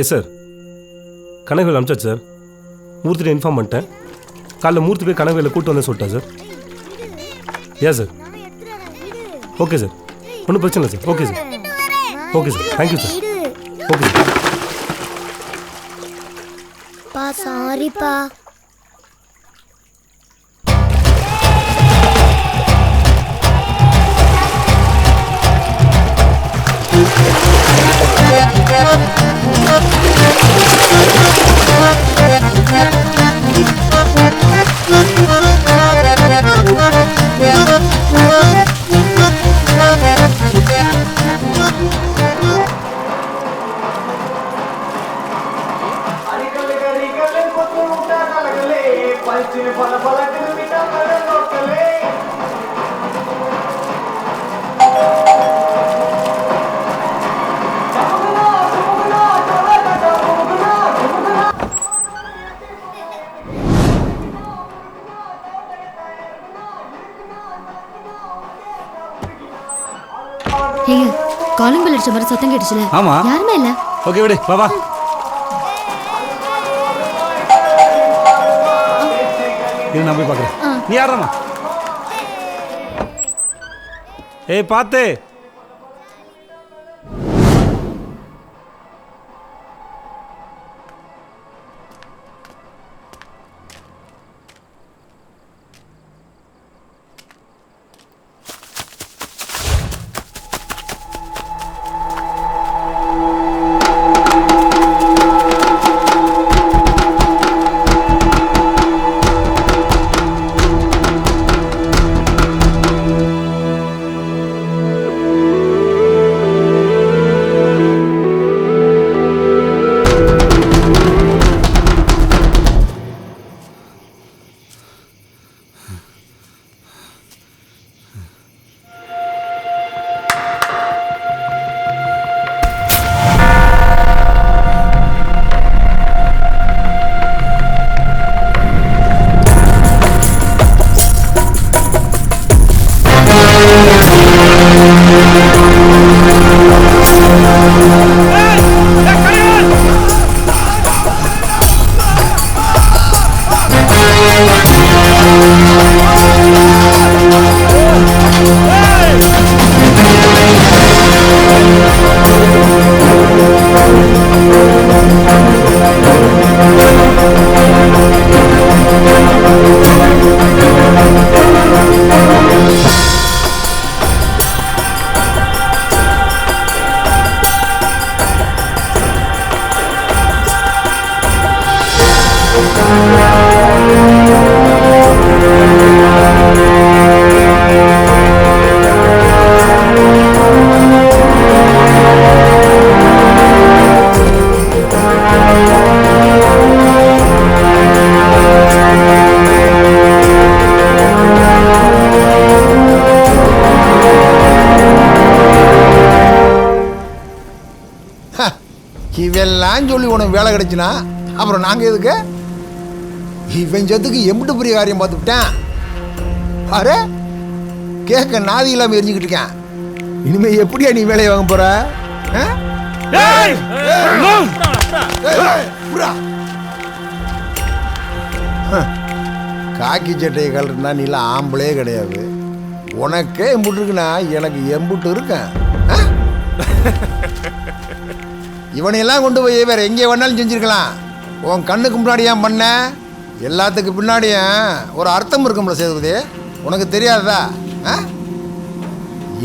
S sir, Kanagavel அனுப்பிச்சாச்சு சார். மூர்த்திட்ட இன்ஃபார்ம் பண்ணிட்டேன். காலைல மூர்த்தி போய் கனகவேலை கூப்பிட்டு வந்து சொல்லிட்டேன் சார். ஏன் சார்? ஓகே சார், ஒன்றும் பிரச்சனை இல்லை sir. Okay sir, okay sir, thank you sir. Okay sir. பா சாரிப்பா. காலிங் பெல் அடிச்ச மாதிரி சத்தம் கேட்டுச்சுல? ஆமா. யாருமே இல்ல. ஓகே விடு, வா வா. இது நான் போய் பார்க்குறேன். நீ யாராமா? ஏய் பார்த்து. இவெல்லாம் சொல்லி உனக்கு வேலை கிடைச்சுனா அப்புறம் நாங்கள் எதுக்கு? இவன் சத்துக்கு எம்பிட்டு பெரிய காரியம் பார்த்துக்கிட்டேன். அரே கேட்க நாதி இல்லாமல் எரிஞ்சுக்கிட்டு இருக்கேன். இனிமே எப்படியா நீ வேலையை வாங்க போற? காக்கி சட்டையை கலருந்தா நீலாம் ஆம்பளே கிடையாது. உனக்கே எம்புட்டு இருக்குன்னா எனக்கு எம்புட்டு இருக்கேன். இவனையெல்லாம் கொண்டு போய் வேற எங்கே வேணாலும் செஞ்சிருக்கலாம். உன் கண்ணுக்கு முன்னாடி ஏன் பண்ண? எல்லாத்துக்கு பின்னாடியும் ஒரு அர்த்தம் இருக்கும்ல சேதுபதி, உனக்கு தெரியாதா?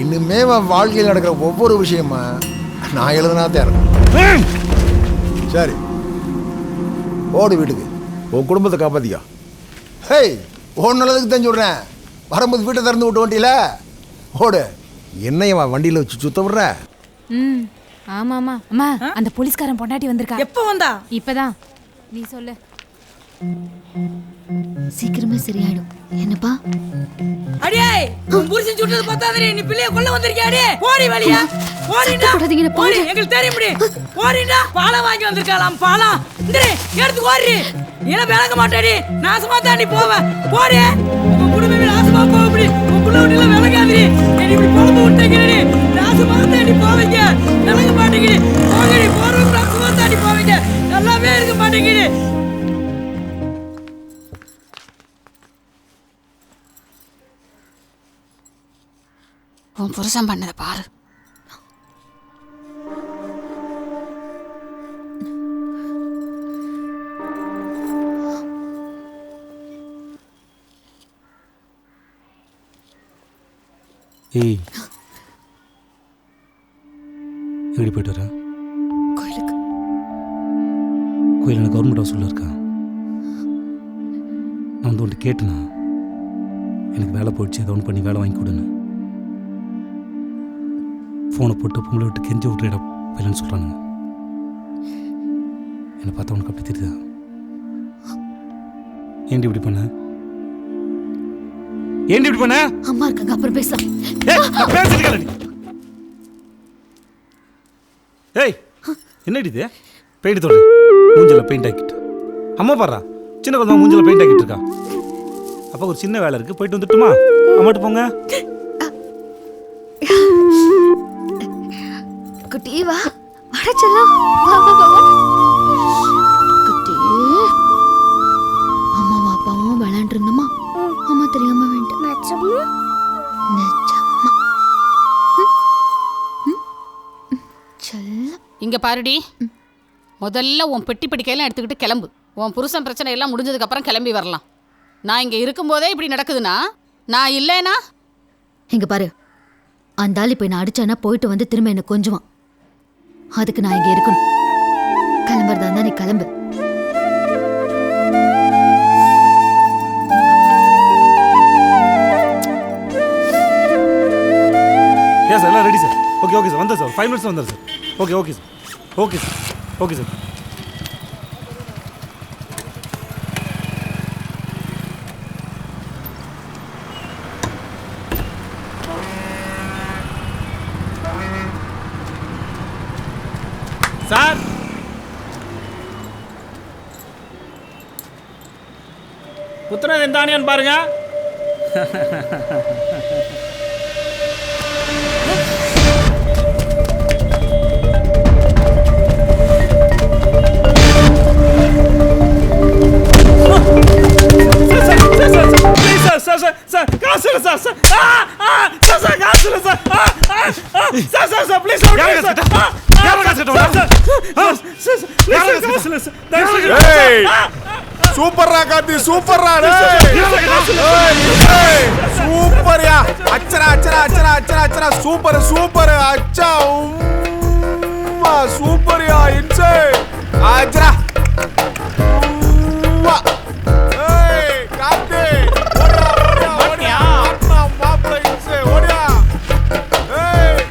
இனிமே வாழ்க்கையில் நடக்கிற ஒவ்வொரு விஷயமா நான் எழுதுனா தான் இருக்கும். சரி ஓடு வீட்டுக்கு, உன் குடும்பத்தை காப்பாத்திக்கோ. ஹேய், உன் நல்லதுக்கு தான் சொல்கிறேன். வரும்போது வீட்டை திறந்து விட்டு வண்டியில ஓடு. என்னையவா வண்டியில் வச்சு சுத்த விடுற? ஆமா ஆமா. அம்மா, அந்த போலீஸ்காரன் பொண்டாட்டி வந்திருக்கா. எப்போ வந்தா? இப்பதான். நீ சொல்லு. சீக்கிரமே சரியாயிடும். என்னப்பா? அடியே, உன் புருஷன் சுட்டது பார்த்தாதே நீ பிள்ளைய கொல்ல வந்திருக்கியா? அடே போடி வலியா, போடிடா. போடி, எங்களுக்கு தெரியும் முடி. போடிடா. பாலம் வாங்கி வந்திருக்கலாம். பாலம் இந்தே எடுத்து ஓடி. நீ விளங்க மாட்டாடி, நாசமா தாண்டி போவ. போடி, உங்க குடும்பமே நாசமா போக முடி. உன் குடும்பம் விளங்காதீ. நீ இப்படி குழம்பு விட்டீங்கடி, நாசமா தாண்டி போவீங்க. விளங்க மாட்டேங்கடி. போகடி, போறவங்க நாசமா தாண்டி போவீங்க. மாட்டேங்குது. உன் புருஷன் பண்ணதை பாரு. ஏய் எங்கடி போயிட்டு வர? கோயிலுக்கு. கோயில் எனக்கு கவர்மெண்ட் ஹவுஸ்ல இருக்கா? நான் வந்து உன்ட்டு கேட்டேனா எனக்கு வேலை போயிடுச்சு, ஏதோ ஒன்று பண்ணி வேலை வாங்கி கொடுன்னு. ஃபோனை போட்டு பொம்பளை விட்டு கெஞ்சி விட்டுற இல்லைன்னு சொல்கிறானுங்க. என்னை பார்த்தா உனக்கு அப்படி தெரியுதா? ஏன்டி இப்படி பண்ண? ஏன்டி இப்படி பண்ண? அம்மா இருக்காங்க, அப்புறம் பேசலாம். ஏய் என்னடி இது? பெயிண்ட் தோடு மூஞ்சில் பெயிண்ட் ஆக்கிட்டு அம்மா பாடுறா, சின்ன குழந்தை மூஞ்சில் பெயிண்ட் ஆக்கிட்டு இருக்கா. அப்போ ஒரு சின்ன வேலை இருக்குது, போயிட்டு வந்துட்டுமா? அம்மாட்டு போங்க. குட்டி வா, அடைச்சலாம். வா வா வா. குட்டி அம்மாவும் அப்பாவும் விளையாண்டு இருந்தோமா, அம்மா தெரியாம வேண்டாம். நச்சம்மா நச்சம்மா செல்லம். இங்க பாருடி, முதல்ல உன் பெட்டி பிடிக்கையெல்லாம் எடுத்துக்கிட்டு கிளம்பு. உன் புருஷன் பிரச்சனை எல்லாம் முடிஞ்சதுக்கு அப்புறம் கிளம்பி வரலாம். நான் இங்க இருக்கும்போதே இப்படி நடக்குதுன்னா நான் இல்லைனா? இங்க பாரு, அந்த ஆளு போய் நான் அடிச்சானா போயிட்டு வந்து திரும்ப என்ன கொஞ்சுவான். அதுக்கு நான் இங்க இருக்கணும். கிளம்புறதா இருந்தா நீ கிளம்பு. சார் எல்லாம் ready sir. Okay okay sir, வந்தேன் சார், 5 மினிட்ஸ் வந்தார் sir. Okay okay sir, okay sir, okay sir. Sir புத்திரன் எந்தானியான்னு பாருங்க. சூப்பர்ரா கார்த்தி, சூப்பர்ரா. சூப்பர்யா, அச்சரா அச்சரா அச்சரா அச்சரா அச்சரா, சூப்பர் சூப்பர், அச்சா உம்மா சூப்பர்யா, இன்சே அச்சரா. ஏய் கார்த்தி, ஓடியா ஓடியா ஓடியா, அம்மா மாப்ள இன்சே ஓடியா. ஏய்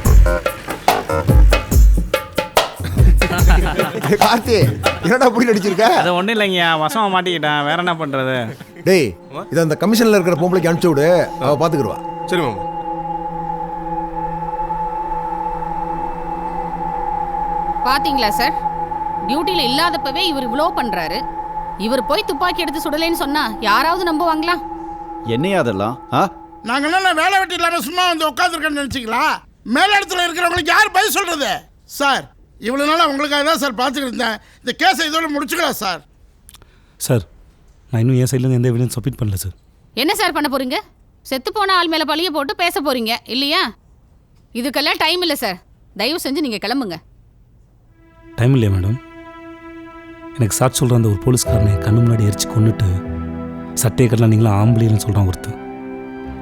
கார்த்தி, என்னடா புடி அடிச்சிருக்க? அது ஒன்றும் இல்லைங்கய்யா, வசமாக மாட்டிக்கிட்டேன், வேற என்ன பண்ணுறது? டேய் இதை அந்த கமிஷனில் இருக்கிற பொம்பளைக்கு அனுப்பிச்சு விடு, அவள் பார்த்துக்கிடுவா. சரி மாமா. பாத்தீங்களா சார், டியூட்டியில் இல்லாதப்பவே இவர் இவ்வளோ பண்றாரு. இவர் போய் துப்பாக்கி எடுத்து சுடலைன்னு சொன்னா யாராவது நம்புவாங்களா? என்னையா அதெல்லாம்? நாங்க என்ன வேலை வெட்டி இல்லாம சும்மா வந்து உட்காந்துருக்கேன்னு நினைச்சிங்களா? மேலிடத்துல இருக்கிறவங்களுக்கு யார் பதில் சொல்றது? சார் இவ்வளவு நாளா உங்களுக்காக தான் சார் பார்த்துக்கிட்டு இருந்தேன். இந்த கேஸை இதோட முடிச்சுக்கலாம் சார். சார் நான் இன்னும் என் சைட்லேருந்து எந்த எவிடன்ஸ் சப்மிட் பண்ணல சார். என்ன சார் பண்ண போறீங்க? செத்து போன ஆள் மேல பழிய போட்டு பேச போறீங்க இல்லையா? இதுக்கெல்லாம் டைம் இல்லை சார், தயவு செஞ்சு நீங்க கிளம்புங்க. டைம் இல்லையா மேடம்? எனக்கு சாட்சி சொல்கிற அந்த ஒரு போலீஸ்காரனை கண்ணு முன்னாடி எரிச்சு கொண்டுட்டு சட்டையை கட்டலாம் நீங்களாம் ஆம்பளைன்னு சொல்கிறான் ஒருத்தன்.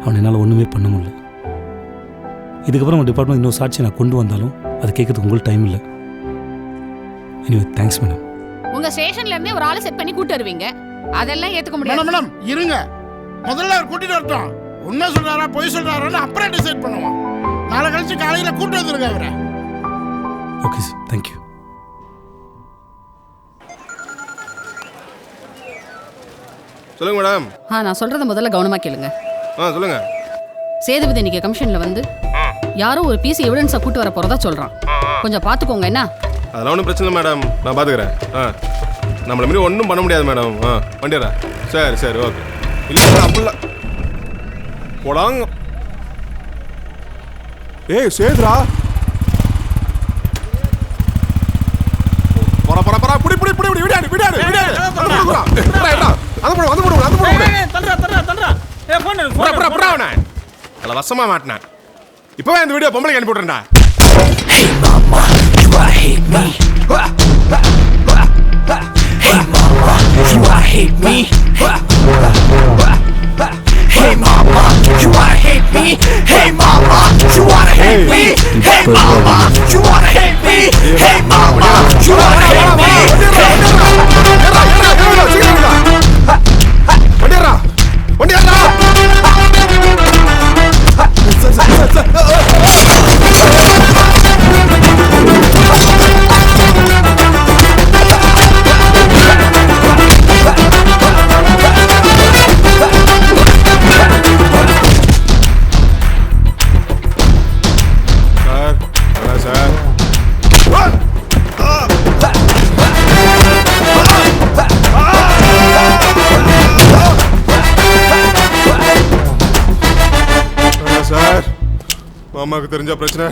அவனை என்னால் ஒன்றுமே பண்ண முடியல. இதுக்கப்புறம் உங்கள் டிபார்ட்மெண்ட் இன்னொரு சாட்சியை நான் கொண்டு வந்தாலும் அது கேட்கறதுக்கு உங்களுக்கு டைம் இல்லை. Anyway thanks madam. உங்க ஸ்டேஷன்ல இருந்தே ஒரு ஆளை செட் பண்ணி கூட்டி வருவீங்க, அதெல்லாம் ஏத்துக்க முடியாது. மேடம் மேடம் இருங்க, முதல்ல அவர் கூட்டிட்டு வரட்டும். உண்மை சொல்றாரா பொய் சொல்றாரான்னு அப்புறம் டிசைட் பண்ணுவோம். நாளை கழிச்சு காலையில கூட்டு வந்துருங்க அவரை. Okay sir, thank you. சொல்லுங்க மேடம். நான் சொல்றத முதல்ல கவனமா கேளுங்க. சொல்லுங்க. சேதுபதி இன்னைக்கு கமிஷன்ல வந்து யாரோ ஒரு பீஸ் எவிடன்ஸை கூட்டு வர போறதா சொல்றான். கொஞ்சம் பாத்துக்கோங்க என்ன? அதெல்லாம் ஒன்றும் பிரச்சனை இல்லை மேடம், நான் பார்த்துக்கிறேன். நம்மளை மாரி ஒன்றும் பண்ண முடியாது மேடம். வண்டியரா. சரி சரி ஓகே. இல்லை அப்படில போடாங்க. ஏய் சேதுரா, பரா பரா பரா, புடி புடி புடி விடாடி விடாடி விடாடி. வசமா மாட்டினேன். இப்பவே இந்த வீடியோ பொம்பளைக்கு அனுப்பி விட்டுறேன்டா. Hey mama, you wanna hate me? Hey mama, you wanna hate me? Hey mama, you wanna hate me? Hey mama, you wanna hate me? Hey mama, you wanna hate me? மாமாக்கு தெரிஞ்ச பிரச்சனை.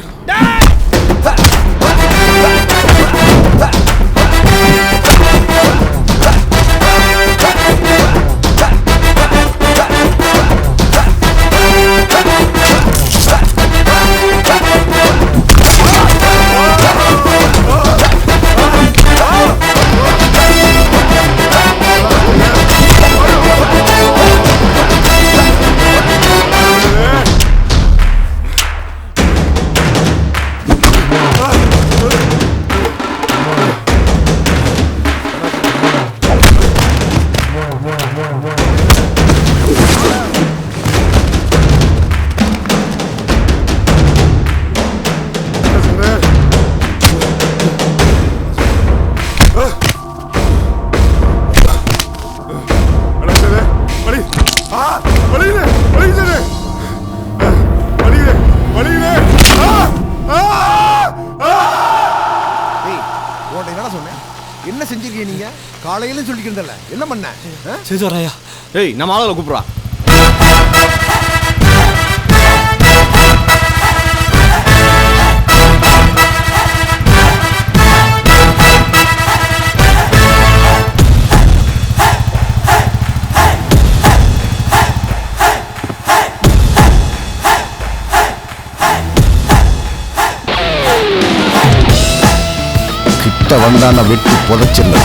என்ன செஞ்சிருக்கீங்க நீங்க? காலையில சொல்லிக்கிறதல்ல, என்ன பண்ண? சரி வரையா. ஏய் நம்ம ஆளுகளை கூப்பிடுறா. கிட்ட வந்தா நான் வெட்டி புதைச்சிடல.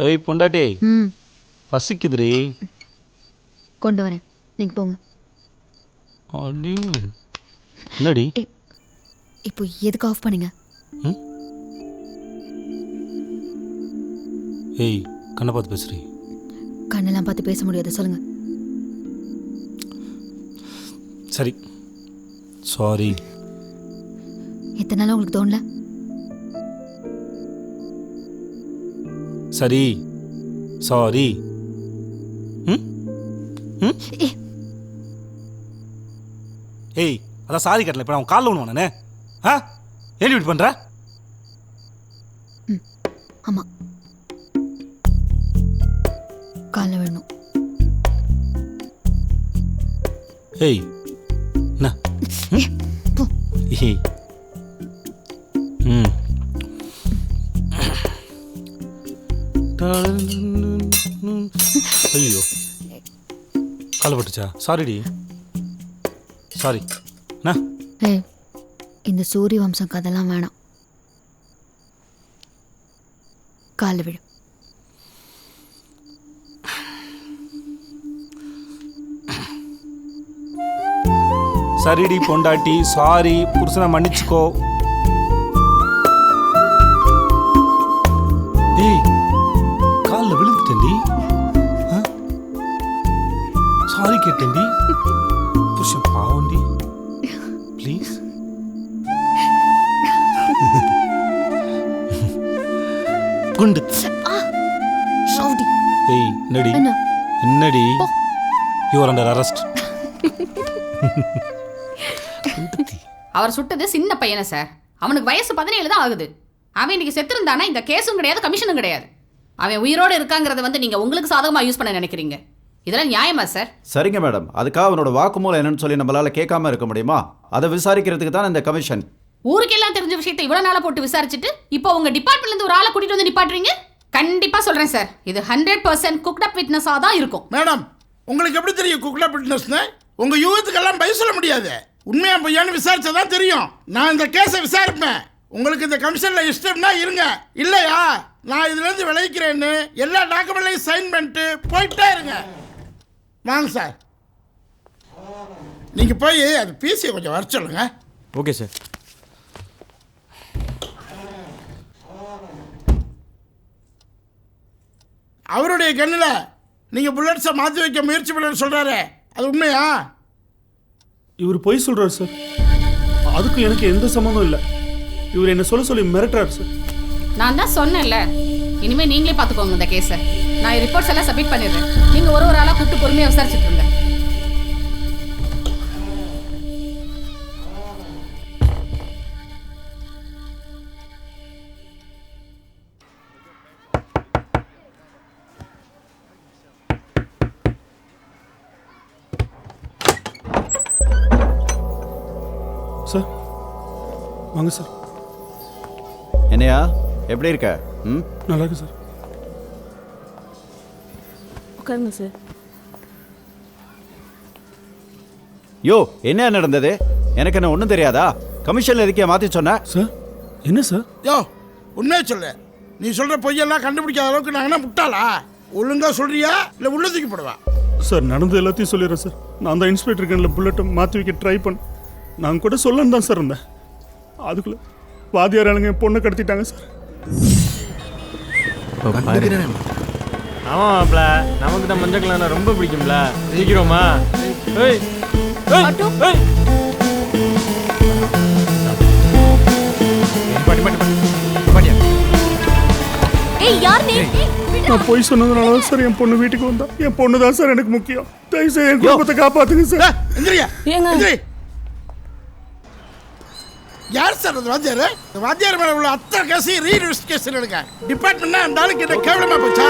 ஏய் பொண்டாட்டி, ம் பசிக்குதுடி. கொண்டு வரேன், நீங்கள் போங்க. அடி என்னடி இப்போ எதுக்கு ஆஃப் பண்ணீங்க? ஏய் கண்ணை பார்த்து பேசுறீ. கண்ணெல்லாம் பார்த்து பேச முடியாது, சொல்லுங்க. சரி சாரி. எத்தனை நாளாக உங்களுக்கு தோணல? சரி சாரி. ஏய் அதான் சாரி கட்டல, இப்போ நான் காலில் ஒன்று நானே. ஆ ஏன் இப்படி பண்ணுற? ஆமாம், காலைல வேணும். ஏய் என்ன போ. ஏய் ம் ஐயோ காலை பட்டுச்சா சாரிடி சாரி என்ன ஏய் இந்த சூரிய வம்சம் கதெல்லாம் வேணாம். காலை விடு. சரிடி பொண்டாட்டி சாரி புருஷனை மன்னிச்சுக்கோ. ஏய் காலில் விழுந்துட்டேன்டி. சாரி கேட்டேன்டி. புருஷன் பாவண்டி ப்ளீஸ். குண்டு ரவுடி. ஏய் என்னடி என்ன? என்னடி போ. You are under arrest. அவர் சுட்டது சின்ன பையனை சார். அவனுக்கு வயசு 17 தான் ஆகுது. அவன் இன்னைக்கு செத்துருந்தானா இந்த கேஸும் கிடையாது கமிஷனும் கிடையாது. அவன் உயிரோடு இருக்காங்கிறத வந்து நீங்கள் உங்களுக்கு சாதகமாக யூஸ் பண்ண நினைக்கிறீங்க. இதெல்லாம் நியாயமா சார்? சரிங்க மேடம், அதுக்காக அவனோட வாக்குமூலம் என்னன்னு சொல்லி நம்மளால கேட்காம இருக்க முடியுமா? அதை விசாரிக்கிறதுக்கு தான் இந்த கமிஷன். ஊருக்கெல்லாம் தெரிஞ்ச விஷயத்தை இவ்வளோ நாளாக போட்டு விசாரிச்சுட்டு இப்போ உங்க டிபார்ட்மெண்ட்லேருந்து ஒரு ஆளை கூட்டிட்டு வந்து நிப்பாட்டுறீங்க. கண்டிப்பாக சொல்கிறேன் சார், இது 100% குக்ட் அப் விட்னஸாக தான் இருக்கும். மேடம், உங்களுக்கு எப்படி தெரியும் குக்லா பிட்னஸ்னு? உங்க யூகத்துக்கெல்லாம் பதில் சொல்ல முடியாது. உண்மையா பொய்யான்னு விசாரிச்சாதான் தெரியும். நான் இந்த கேஸை விசாரிப்பேன். உங்களுக்கு இந்த கமிஷன்ல இஷ்டம்னா இருங்க, இல்லையா நான் இதுல இருந்து விளைவிக்கிறேன்னு எல்லா டாக்குமெண்ட்லையும் சைன் பண்ணிட்டு போயிட்டே இருங்க. வாங்க சார், நீங்க போய் அது பிசியை கொஞ்சம் வர சொல்லுங்க. Okay sir. அவருடைய கண்ணில் நீங்க புல்லட்ஸை மாற்றி வைக்க முயற்சி பண்ண சொல்றாரு, அது உண்மையா? இவர் பொய் சொல்றாரு சார். அதுக்கும் எனக்கு எந்த சம்மந்தம் இல்லை. இவர் என்ன சொல்ல சொல்லி மிரட்டுறாரு சார். நான் தான் சொன்னேன்ல, இனிமேல் நீங்களே பார்த்துக்கோங்க இந்த கேஸை. நான் ரிப்போர்ட்ஸ் எல்லாம் சப்மிட் பண்ணிடுறேன். நீங்கள் ஒரு ஆளாக கூப்பிட்டு பொறுமையாக விசாரிச்சுட்டு இருங்க. சார் வாங்க சார். என்னையா எப்படி இருக்க? ம், நல்லா இருக்கு சார். உட்காருங்க சார். யோ என்ன நடந்தது? எனக்கு என்ன ஒன்றும் தெரியாதா? கமிஷன்ல இருக்கே மாற்றி சொன்ன. சார் என்ன சார்? யோ உண்மையை சொல்லு. நீ சொல்ற பொய்யெல்லாம் கண்டுபிடிக்காத அளவுக்கு நான் என்ன முட்டாளா? ஒழுங்கா சொல்றியா இல்லை உள்ள தூக்கி போடுவா? சார் நடந்து எல்லாத்தையும் சொல்லிடுறேன் சார். நான் தான் இன்ஸ்பெக்டர் கண்ணில் புல்லட்டை மாற்றி வைக்க ட்ரை பண்ணேன். நான் கூட சொல்லன்னு தான் சார் இருந்தேன். அதுக்குள்ள வாதியார் ஆளுங்க என் பொண்ணை கடத்திட்டாங்க சார். ஆமாம் மாப்ள, நமக்கு தான் மஞ்சள் கலர் ரொம்ப பிடிக்கும்ல. சீக்கிரமா. ஏய் ஏய் ஏய் நான் போய் சொன்னதுனால தான் சார் என் பொண்ணு வீட்டுக்கு வந்தா. என் பொண்ணு தான் சார் எனக்கு முக்கியம். தயவுசெய்து என் குடும்பத்தை காப்பாத்துங்க சார். எந்திரியா எந்திரி. யார் சார் அது வாத்தியார்? வாத்தியார் மேலே உள்ள அத்தனை கேஸையும் ரீஇன்வெஸ்டிகேஷன் எடுக்க டிபார்ட்மெண்ட்னா அந்த ஆளுக்கு என்ன கேவலமா போச்சா?